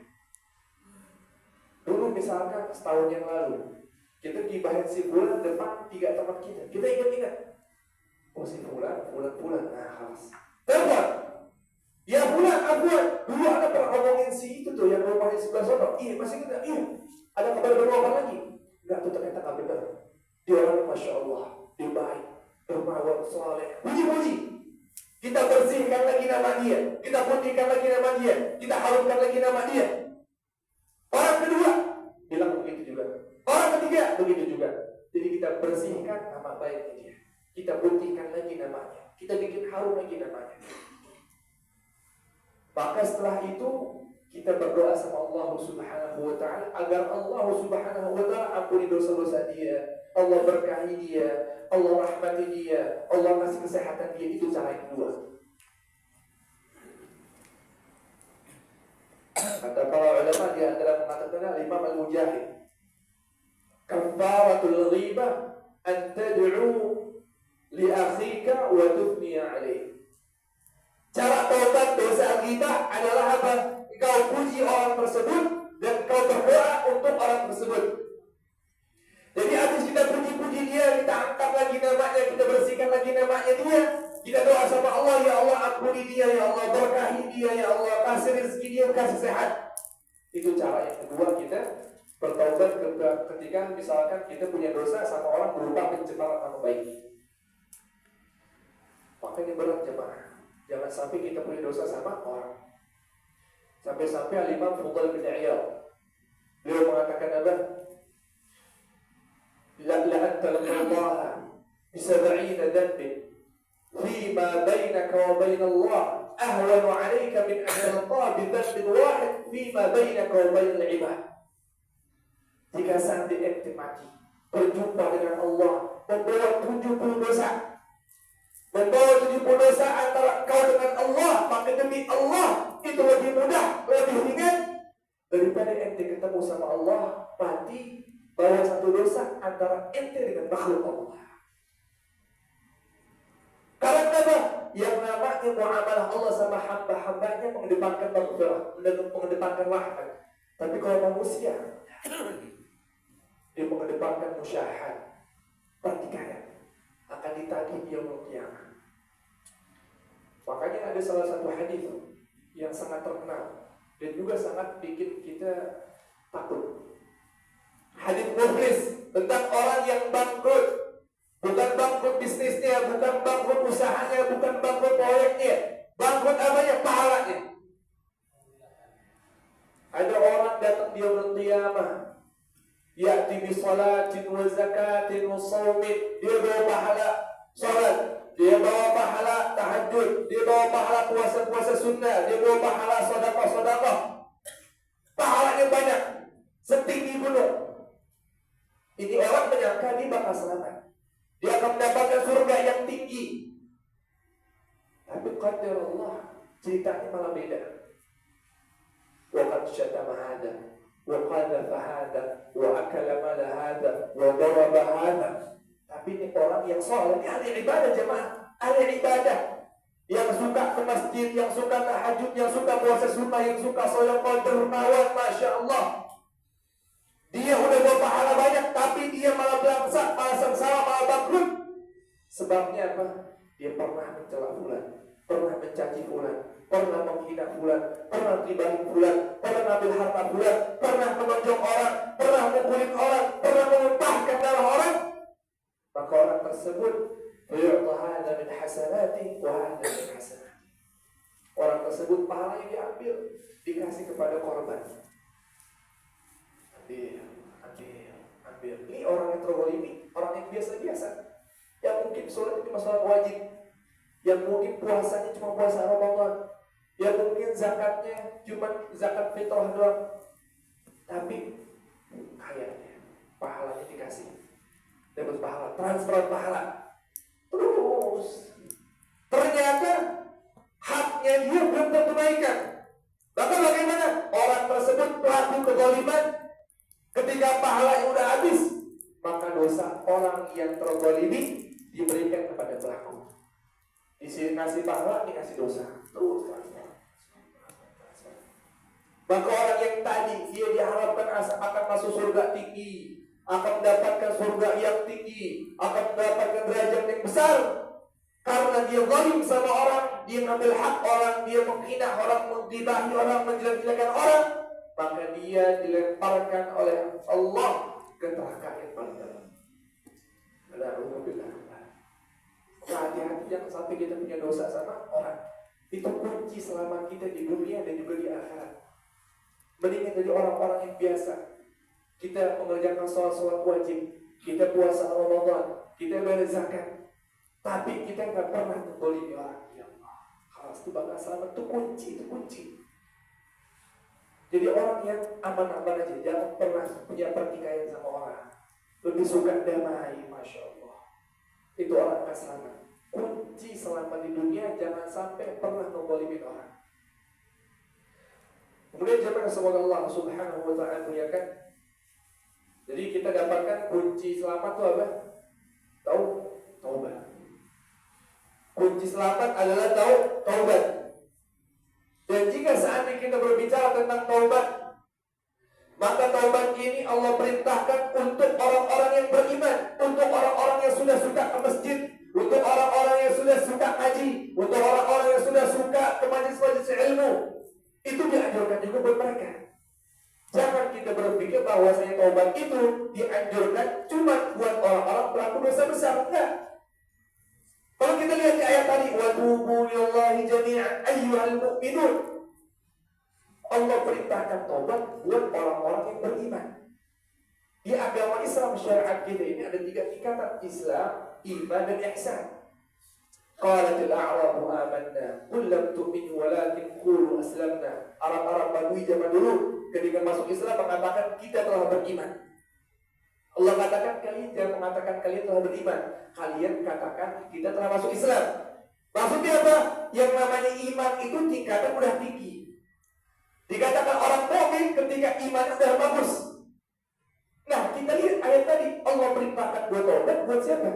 misalkan setahun yang lalu kita gibahin si fulan depan 3 teman kita ingat-ingat. Oh si fulan. Nah halas. Telepon. Ya fulan, abuan. Dulu ada pernah ngomongin si itu tuh yang ngomongin sebelah sana. Iya masih ingat. Iya. Ada kabar baru apa lagi? Enggak tuh ternyata nggak benar. Dia orang Masya Allah, dia baik, dermawan, soleh. Puji-puji. Kita bersihkan lagi nama dia. Kita putihkan lagi nama dia. Kita harumkan lagi nama dia. Orang kedua bilang begitu juga. Orang ketiga begitu juga. Jadi kita bersihkan nama baiknya dia. Kita putihkan lagi namanya. Kita bikin harum lagi namanya. Maka setelah itu kita berdoa sama Allah Subhanahu wa ta'ala agar Allah Subhanahu wa ta'ala ampuni dosa-dosa dia, Allah berkahi dia, Allah rahmati dia, Allah kasih kesehatan dia. Itu cara yang kedua. Kata para ulama di antara mengatakan Imam Al-Mujahid, kafaratul ghibah an tad'u li akhika wa tuthni alayhi. Cara taubat dosa ghibah adalah apa? Kau puji orang tersebut dan kau berdoa untuk orang tersebut. Jadi habis kita puji-puji dia, kita angkat lagi namanya, kita bersihkan lagi namanya dia, kita doa sama Allah, ya Allah ampuni dia, ya Allah berkahi dia, ya Allah kasih rezeki dia, kasih sehat. Itu cara yang kedua kita bertaubat ketika misalkan kita punya dosa sama orang berupa pencemaran nama baik. Makanya berat jemaah. Jangan sampai kita punya dosa sama orang. Sampai-sampai Al-Imam Fudail bin Iyad beliau mengatakan apa? La anta Allah bi 70 dhanbin fima bainaka wa bain Allah ahwanu 'alayka min an Allah bi dhanbin wahid fima bainaka wa bain al-'ibad. Jika seandainya ente mati berjumpa dengan Allah membawa 70 dosa, membawa 70 dosa antara kau dengan Allah, maka demi Allah itu lebih mudah, lebih ringan daripada ente ketemu sama Allah mati bawa satu dosa antara ente dengan makhluk Allah. Karena apa? Yang namanya muamalah Allah sama hamba-hambanya mengedepankan maghfirah, mengedepankan rahmat. Tapi kalau manusia dia mengedepankan musyahad, pertikaian akan ditagih yaumul qiyamah. Makanya ada salah satu hadis yang sangat terkenal dan juga sangat bikin kita takut. Hadis muflis tentang orang yang bangkrut, bukan bangkrut bisnisnya, bukan bangkrut usahanya, bukan bangkrut proyeknya, bangkrut apanya? Pahalanya. Ada orang datang di yaumul qiyamah, ya'ti bi salatin wa zakatin wa shaumin, dia bawa pahala salat, dia bawa pahala tahajud, dia bawa pahala puasa-puasa sunnah, dia bawa pahala sedekah-sedekah. Pahalanya banyak, setinggi gunung. Ini orang menyangka dia bakal selamat, dia akan mendapatkan surga yang tinggi. Tapi qadar Allah, ceritanya malah beda. Wa qad syatama hada, wa qadhafa hada, wa akala mala hada, wa daraba hada. Tapi ini orang yang soleh, ini ahli ibadah jemaah, ahli ibadah, yang suka ke masjid, yang suka tahajud, yang suka puasa sunnah, yang suka sedekah dermawan, masya Allah. Dia udah bawa pahala banyak, tapi dia malah belangsak, malah sengsara, malah bangkrut. Sebabnya apa? Dia pernah mencela fulan, pernah mencaci fulan, pernah menghina fulan, pernah ribahin fulan, pernah ngambil harta fulan, pernah menonjok orang, pernah mukulin orang, pernah menumpahkan darah orang. Maka orang tersebut yu'ta min hasanati wa hada min hasanati. Orang tersebut pahalanya diambil, dikasih kepada korban. Ambil. Ini orang yang terzalimi, orang yang biasa-biasa, yang mungkin sholat cuma sholat wajib, yang mungkin puasanya cuma puasa Ramadan, yang mungkin zakatnya cuma zakat fitrah doang. Tapi kayaknya pahalanya dikasih, dapat pahala, transfer pahala. Terus ternyata haknya dia belum tertunaikan. Maka bagaimana? Orang tersebut pelaku kezaliman, ketika pahala yang udah habis, maka dosa orang yang terzalimi diberikan kepada pelaku. Dikasih pahala, dikasih dosa. Terus Maka orang yang tadi dia diharapkan akan masuk surga tinggi, akan mendapatkan surga yang tinggi, akan mendapatkan derajat yang besar, karena dia zalim sama orang, dia mengambil hak orang, dia menghina orang, menggibahi orang, menjelek-jelekan orang, maka dia dilemparkan oleh Allah ke neraka yang paling dalam. Alhamdulillah. Hati-hati jangan sampai kita punya dosa sama orang. Itu kunci selamat kita di dunia dan juga di akhirat. Mendingan dari orang-orang yang biasa. Kita mengerjakan sholat wajib, kita puasa Ramadan, kita bayar zakat, tapi kita nggak pernah menzalimi orang. Ya Allah, kalau itu bakal selamat, itu kunci. Jadi orang yang aman-aman aja, jangan pernah punya pertikaian sama orang. Lebih suka damai, masya Allah. Itu orang akan selamat. Kunci selamat di dunia, jangan sampai pernah menzalimi orang. Kemudian jemaah semoga Allah Subhanahu wa ta'ala muliakan. Jadi kita dapatkan kunci selamat itu apa? Taubat. Kunci selamat adalah taubat. Dan jika seandainya kita berbicara tentang taubat, maka taubat ini Allah perintahkan untuk orang-orang yang beriman, untuk orang-orang yang sudah suka ke masjid, untuk orang-orang yang sudah suka haji, untuk orang-orang yang sudah suka ke majelis-majelis ilmu. Itu dianjurkan juga buat mereka. Jangan kita berpikir bahwasanya taubat itu dianjurkan cuma buat orang-orang pelaku dosa besar. Enggak. Kalau kita lihat di ayat tadi, wa tubu ilallahi jami'an ayyuhal mu'minun. Allah perintahkan taubat buat orang-orang yang beriman. Di agama Islam syariat kita ini ada 3 tingkatan: Islam, iman, dan ihsan. Qalatil a'rabu amanna qul lam tu'minu walakin qulu aslamna. Arab-Arab Badui zaman dulu ketika masuk Islam mengatakan kita telah beriman. Allah katakan kalian jangan mengatakan kalian telah beriman, kalian katakan kita telah masuk Islam. Maksudnya apa? Yang namanya iman itu tingkatan udah tinggi. Dikatakan orang mukmin ketika iman sudah bagus. Nah, kita lihat ayat tadi, Allah perintahkan buat taubat buat siapa?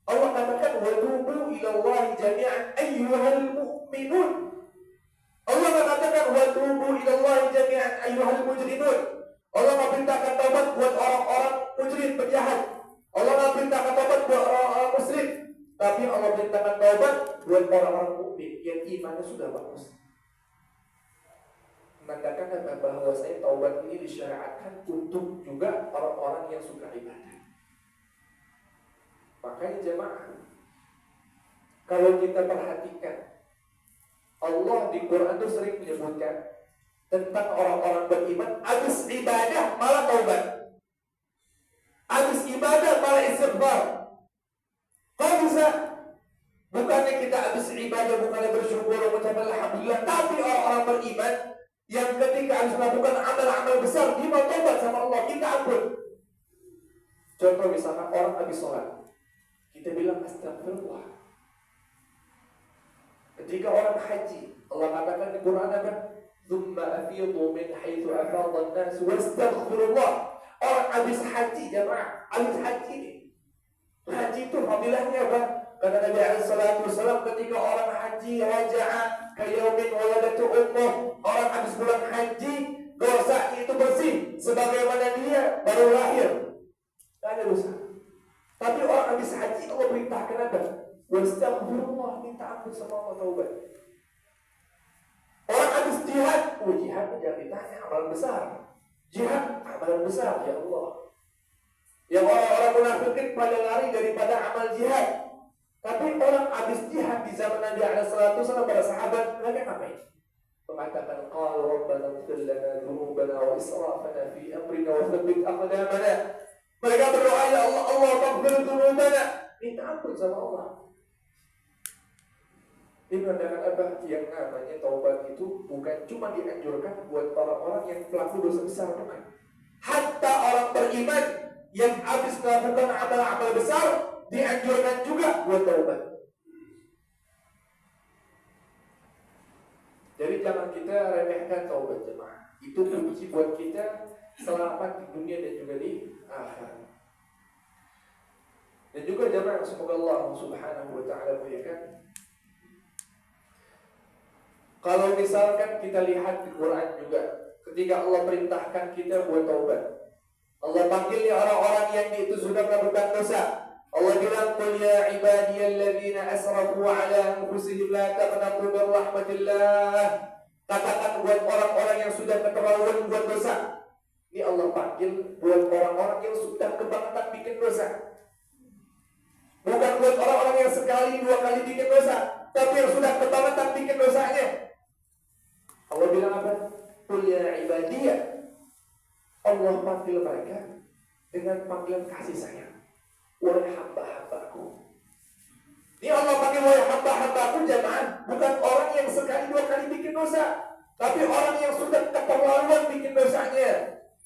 Allah katakan wa tubu ilallahi jami'an ayyuhal mu'minun. Allah katakan wa tubu ilallahi jami'an ayyuhal mujrimun. Allah memerintahkan taubat buat orang-orang mujrim penjahat. Allah memerintahkan taubat buat orang-orang musyrik. Tapi Allah perintahkan taubat buat orang-orang mukmin yang imannya sudah bagus. Menandakan bahwa saya taubat ini disyariatkan untuk juga orang-orang yang suka ibadah. Makanya jemaah, kalau kita perhatikan, Allah di Quran itu sering menyebutkan tentang orang-orang beriman, habis ibadah malah taubat, habis ibadah malah istighfar. Kok bisa? Bukannya kita habis ibadah, bukannya bersyukur, mengucapkan alhamdulillah, tapi orang-orang beriman yang ketika harus melakukan amal-amal besar, dia mau taubat sama Allah, kita ampun. Contoh misalkan orang habis sholat, kita bilang astagfirullah. Ketika orang haji, Allah katakan di Quran apa? Tsumma afidu min haitsu afadha an-nas wastaghfirullah. Orang habis haji, jemaah, habis haji ini. Haji itu fadilahnya apa? Kata Nabi SAW, ketika orang haji raja'a kayaumin waladatu ummuh, orang habis pulang haji, dosa itu bersih sebagaimana dia baru lahir. Tidak ada dosa. Tapi orang habis haji Allah perintahkan apa? Wastaghfirullah, minta ampun sama Allah, taubat. Orang habis jihad, jihad jangan ditanya, amalan besar. Jihad amalan besar, ya Allah. Yang orang-orang munafikin pada lari daripada amal jihad. Tapi orang habis jihad di zaman Nabi SAW pada sahabat, mereka ngapain? Mengatakan qala rabbana ighfir lana dhunubana wa israfana fi amrina wa tsabbit aqdamana. Mereka berdoa, ya Allah, Allah maghfir dzunubana, minta ampun sama Allah. Ini menandakan apa? Yang namanya taubat itu bukan cuma dianjurkan buat orang-orang yang pelaku dosa besar, bukan. Hatta orang beriman yang habis melakukan amal-amal besar dianjurkan juga buat taubat. Jadi jangan kita remehkan taubat, jemaah. Itu kunci buat kita selamat di dunia dan juga di akhirat. Dan juga jemaah, semoga Allah Subhanahu wa ta'ala muliakan. Kalau misalkan kita lihat di Quran juga, ketika Allah perintahkan kita buat taubat, Allah panggil orang-orang yang itu sudah melakukan dosa. Allah bilang, "Qul ya ibadiyalladzina asrafu ala anfusihim la taqnatu min rahmatillah." Katakan buat orang-orang yang sudah keterlaluan buat dosa. Ini Allah panggil buat orang-orang yang sudah kebangetan bikin dosa. Bukan buat orang-orang yang sekali, dua kali bikin dosa, tapi yang sudah kebangetan bikin dosanya. Allah bilang apa? Qul ya ibadiyah. Allah panggil mereka dengan panggilan kasih sayang. Wahai hamba-hambaku. Ini Allah panggil wahai hamba-hambaku jemaah, bukan orang yang sekali dua kali bikin dosa, tapi orang yang sudah keterlaluan bikin dosanya,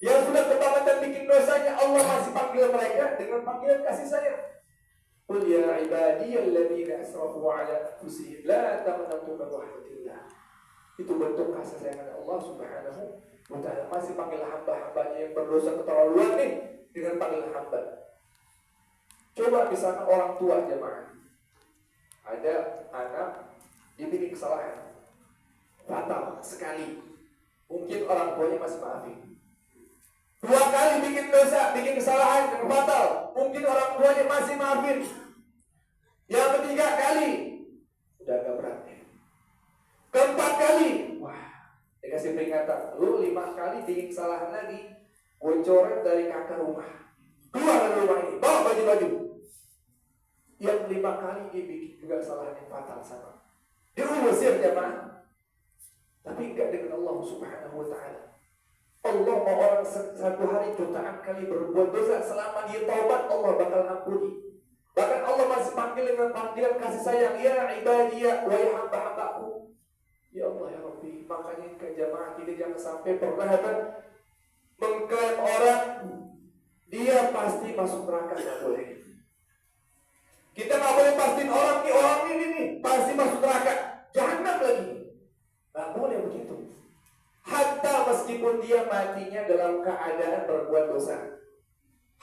yang sudah kebangetan bikin dosanya. Allah masih panggil mereka dengan panggilan kasih sayang. Qul ya ibadiyalladzina asrafu ala anfusihim la taqnatu min rahmatillah. Itu bentuk kasih sayang Allah Subhanahu wa ta'ala. Masih panggil hamba-hambanya yang berdosa keterlaluan nih dengan panggilan hamba. Coba misalkan orang tua jemaah, ada anak dibikin kesalahan fatal sekali, mungkin orang tuanya masih maafin. Dua kali bikin dosa, bikin kesalahan yang fatal, mungkin orang tuanya masih maafin. Yang ketiga kali udah agak berat. Keempat kali, wah, dikasih peringatan, lu 5 kali bikin kesalahan lagi, bocoran dari kakak rumah, keluar dari rumah ini, bawa baju-baju. Yang 5 kali dia bikin juga kesalahan yang fatal sama, diusir jemaah. Tapi enggak dengan Allah Subhanahu wa ta'ala. Allah mau orang satu hari jutaan kali berbuat dosa, selama dia taubat Allah bakal ampuni. Bahkan Allah masih panggil dengan panggilan kasih sayang, ya ibadiyah, wahai hamba-hambaku. Ya Allah ya Rabbi, makanya ke jamaah kita jangan sampai pernah mengklaim orang dia pasti masuk neraka, nggak boleh. Kita nggak boleh pastiin orang ini pasti masuk neraka, jahanam lagi. Nggak boleh begitu. Hatta meskipun dia matinya dalam keadaan berbuat dosa,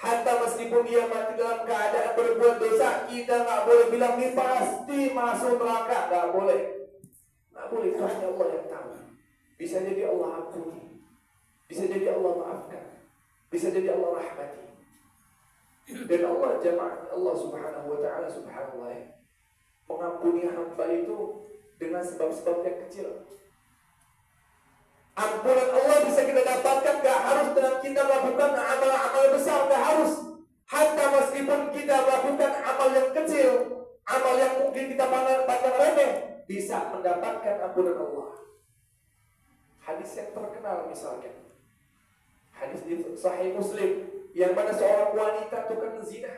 hatta meskipun dia mati dalam keadaan berbuat dosa, kita nggak boleh bilang ini pasti masuk neraka, nggak boleh. Nggak boleh, itu hanya Allah yang tahu. Bisa jadi Allah ampuni, bisa jadi Allah maafkan, bisa jadi Allah rahmati. Dan Allah jemaah Allah Subhanahu wa ta'ala, subhanallah, mengampuni hamba itu dengan sebab-sebab yang kecil. Ampunan Allah bisa kita dapatkan gak harus dengan kita melakukan amal-amal besar, gak harus. Hatta meskipun kita melakukan amal yang kecil, amal yang mungkin kita pandang remeh, bisa mendapatkan ampunan Allah. Hadis yang terkenal misalkan, hadis di Sahih Muslim, yang mana seorang wanita tukang zina.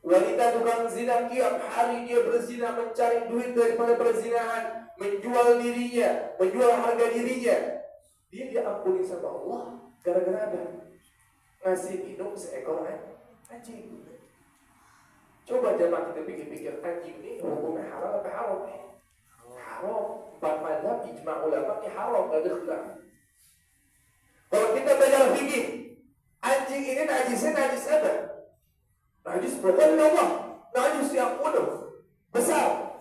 Wanita tukang zina tiap hari dia berzina, mencari duit daripada perzinahan, menjual dirinya, menjual harga dirinya. Dia diampuni sama Allah gara-gara apa? Ngasih minum seekor anjing. Coba jemaah kita pikir-pikir, anjing ini hukumnya halal apa haram? Haram. 4 mazhab ijma' ulama ini haram, gak ada khilaf. Kalau kita belajar fikih, anjing ini najisnya najis apa? Najis bukan Allah, najis yang penuh, besar.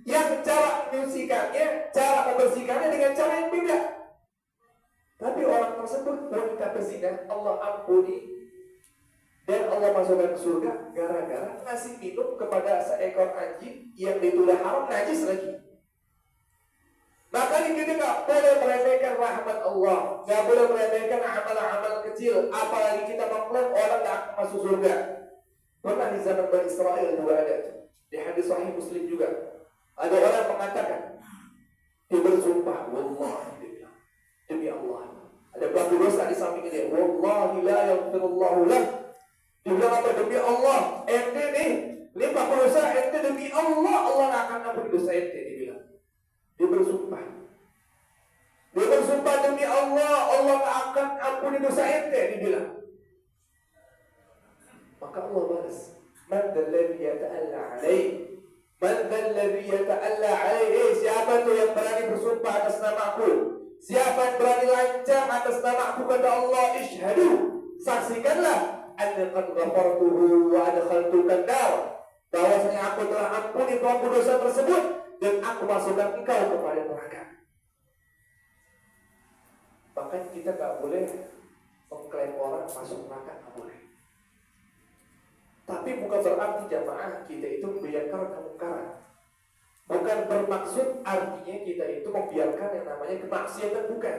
Yang cara menyucikannya, cara membersihkannya dengan cara yang beda. Tapi orang tersebut wanita berzina, Allah ampuni dan Allah masukkan ke surga gara-gara ngasih minum kepada seekor anjing yang dituduh haram, najis lagi. Makanya kita nggak boleh meremehkan rahmat Allah, nggak boleh meremehkan amal-amal kecil, apalagi kita mengklaim orang nggak akan masuk surga. Pernah di zaman Bani Israel juga ada, di hadis Sahih Muslim juga. Ada orang mengatakan, dia bersumpah, wallahi, dia bilang, demi Allah. Ada pelaku dosa di samping dia, wallahi la yaghfirullahu lah. Dia bilang apa? Demi Allah, ente nih, 50 dosa ente demi Allah, Allah nggak akan ampuni dosa ente. Dia bilang, dia bersumpah. Dia bersumpah demi Allah, Allah nggak akan ampuni dosa ente. Dia bilang. Maka Allah balas, man dzalladzi yata'alla 'alaihi. Man dzalladzi yata'alla 'alaihi. Siapa tuh yang berani bersumpah atas namaku? Siapa yang berani lancang atas namaku? Kata Allah, ishhadu, saksikanlah, anna qad ghafartuhu wa adkhaltuka an-nar, bahwasanya aku telah ampuni pelaku dosa tersebut dan aku masukkan engkau kepada neraka. Bahkan kita nggak boleh mengklaim orang masuk neraka, nggak boleh. Tapi bukan berarti jamaah kita itu membiarkan kemungkaran. Bukan bermaksud artinya kita itu membiarkan yang namanya kemaksiatan, bukan.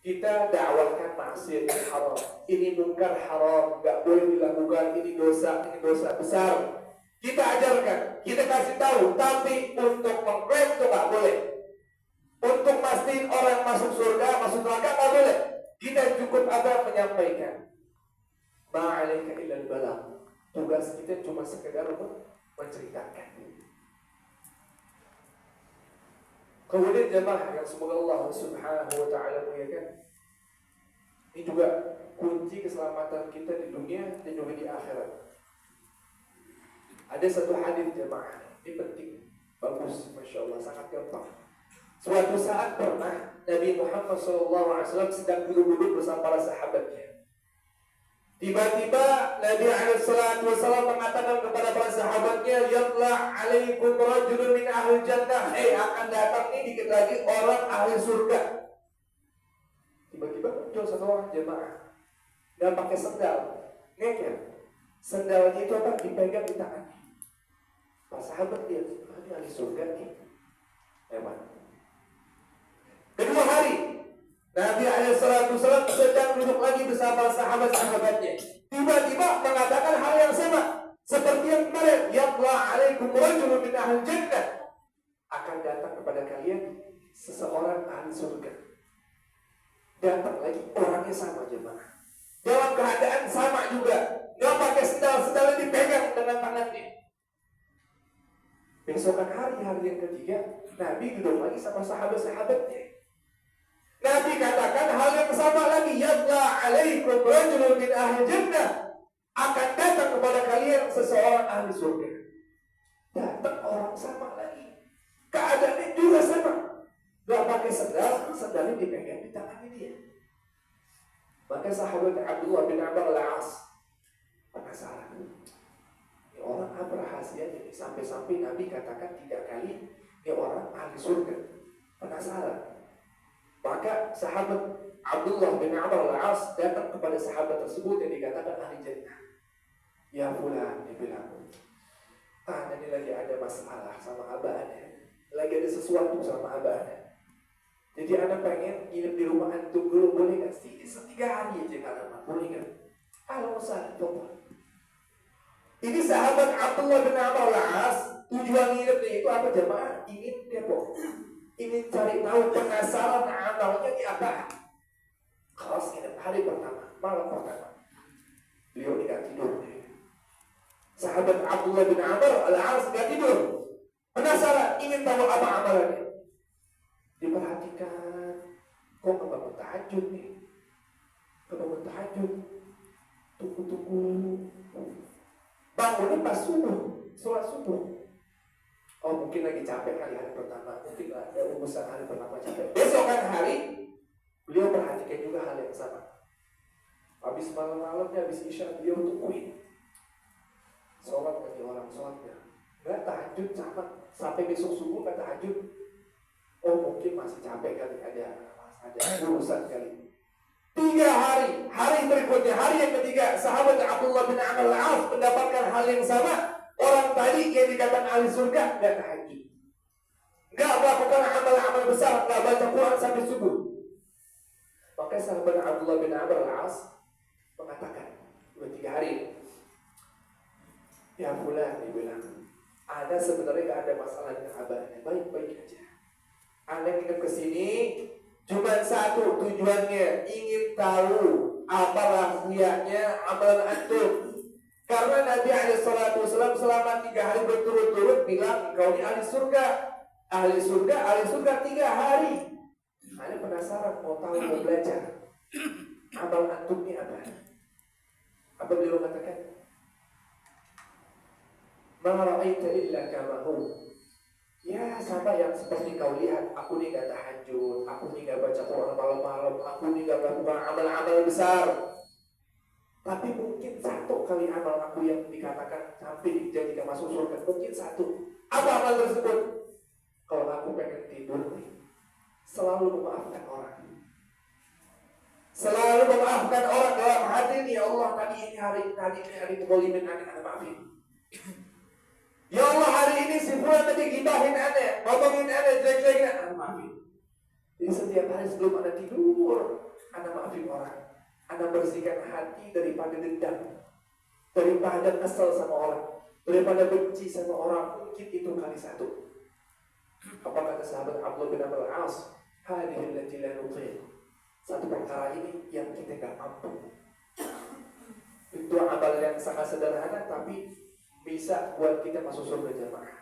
Kita dakwahkan maksiat yang haram, ini mungkar haram, nggak boleh dilakukan, ini dosa besar. Kita ajarkan, kita kasih tahu, tapi untuk mengklaim itu nggak boleh. Untuk mastiin orang masuk surga, masuk neraka nggak boleh. Kita cukup ada menyampaikan. Ma'alaika illal balagh. Tugas kita cuma sekedar menceritakan. Kemudian jemaah yang semoga Allah Subhanahu wa taala muliakan. Ini juga kunci keselamatan kita di dunia dan juga di akhirat. Ada satu hadis jemaah, ini penting, bagus, masya Allah, sangat gampang. Suatu saat pernah Nabi Muhammad SAW sedang duduk-duduk bersama para sahabatnya. Tiba-tiba Nabi SAW mengatakan kepada para sahabatnya, "Yatla' alaikum rajulun min ahli jannah." Akan datang nih dikit lagi orang ahli surga. Tiba-tiba muncul satu orang jemaah, nggak pakai sendal, ngeker. Sendalnya itu apa? Dipegang di tangannya. Para sahabat lihat, ini ahli surga nih. Hebat. Kedua hari Nabi SAW sedang duduk lagi bersama sahabat-sahabatnya. Tiba-tiba mengatakan hal yang sama seperti yang kemarin. Yatla' alaikum rajulun min ahli jannah. Akan datang kepada kalian seseorang ahli surga. Datang lagi orangnya sama jemaah. Dalam keadaan sama juga. Gak pakai sendal-sendalnya dipegang dengan tangannya. Besokan hari yang ketiga, Nabi duduk lagi sama sahabat-sahabatnya. Nabi katakan hal yang sama lagi, yatla' alaikum rajulun min ahli jannah. Akan datang kepada kalian seseorang ahli surga. Datang orang sama lagi. Keadaannya juga sama. Gak pakai sendal, sendalnya dipegang di tangannya dia. Maka sahabat Abdullah bin Amr al-As penasaran. Ini orang apa rahasianya? Sampai-sampai Nabi katakan 3 kali, ini orang ahli surga. Penasaran. Maka sahabat Abdullah bin Amr al-As datang kepada sahabat tersebut yang dikatakan ahli jannah. Ya fulan, dia bilang, ini lagi ada masalah sama abahnya. Lagi ada sesuatu sama abahnya. Jadi anak pengen nginep di rumah antum dulu, boleh gak? 3 hari aja kalau boleh gak? Kalau usah, coba. Ini sahabat Abdullah bin Amr al-As, tujuan nginepnya itu apa jemaah? Ingin kepo. Ingin cari tahu, penasaran amalnya ini apa. Khas nginep hari pertama, malam pertama. Beliau tidak tidur. Sahabat Abdullah bin Amr al-As tidak tidur. Penasaran, ingin tahu apa amalannya. Diperhatikan, kok kebangun tahajud nih? Kebangun tahajud, tunggu. Bangunnya pas subuh, sholat subuh. Oh mungkin lagi capek kali hari pertama, mungkin ada urusan hari pertama capek. Besokan hari, beliau perhatikan juga hal yang sama. Habis malam-malamnya, habis isya, beliau tungguin. Sholat lagi orang sholatnya. Nggak tahajud sama, sampai besok subuh nggak tahajud. Oh mungkin masih capek kali, ada urusan kali. 3 hari, hari berikutnya, hari yang ketiga, sahabat Abdullah bin Amr al-As mendapatkan hal yang sama. Orang tadi yang dikatakan ahli surga nggak tahajud, nggak melakukan amal-amal besar, nggak baca Quran sampai subuh. Maka sahabat Abdullah bin Amr al-As mengatakan 2-3 hari, ya fulan, dia bilang, Anda sebenarnya nggak ada masalah dengan abahnya, baik-baik aja. Anda nginep kesini cuma satu tujuannya, ingin tahu apa rahasianya amalan antum. Karena Nabi SAW selama 3 hari berturut-turut bilang, engkau ini ahli surga. Ahli surga 3 hari. Anda penasaran, mau tahu, mau belajar. Amal antum ini apa? Apa beliau katakan? Ma ra'aita illa kamahu. Ya sama yang seperti kau lihat. Aku ini gak tahajud, aku ini gak baca Quran malam-malam, aku ini gak melakukan amal-amal besar. Tapi mungkin 1 kali amal aku yang dikatakan sampai dijadikan masuk surga, mungkin 1. Apa amal tersebut? Kalau aku pengen tidur nih, selalu memaafkan orang. Selalu memaafkan orang dalam hati nih. Ya Allah, tadi ini hari kebolimin aneh maafin. Ya Allah, hari ini si fulan tadi gibahin aneh, ngomongin aneh, jelek-jelekin aneh maafin. Jadi setiap hari sebelum Anda tidur, Anda maafin orang. Anda bersihkan hati daripada dendam, daripada kesel sama orang, daripada benci sama orang. Mungkin itu kali satu. Apa kata sahabat Abdullah bin Amr al-As? Hadhihi allati la nuqil. Satu perkara ini yang kita gak mampu. Itu amal yang sangat sederhana tapi bisa buat kita masuk surga jamaah.